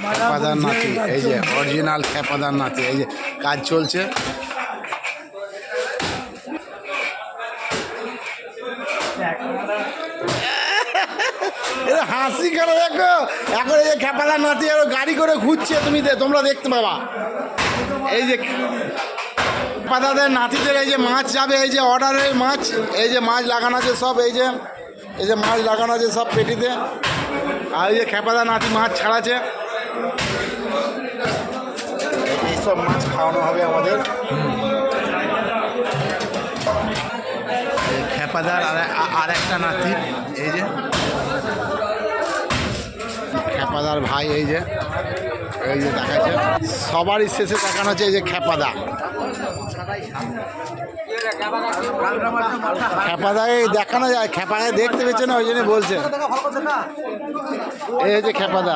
খেপাদার নাতি, এই যে অরিজিনাল খেপাদার নাতি, এই যে কাজ চলছে। হাসি কেন দেখো, এখন এই যে খেপাদার নাতি আরো গাড়ি করে ঘুরছে, তোমরা দেখতে পাবা। এই যে খেপাদাদের নাতিদের এই যে মাছ যাবে, এই যে অর্ডারের মাছ, এই যে মাছ লাগানো আছে সব, এই যে মাছ লাগানো আছে সব পেটিতে। আর এই যে খেপাদার নাতি মাছ ছাড়াচ্ছে, এইসব মাছ খাওয়ানো হবে আমাদের। খেপাদার আর একটা নাতি, এই যে খেপাদার ভাই, এই যে দেখাচ্ছে সবারই শেষে দেখানো হচ্ছে এই যে খেপাদা। খেপাদায় দেখানো যায়, খেপাদায় দেখতে পেয়েছে না, ওই জন্য বলছে এই যে খেপাদা।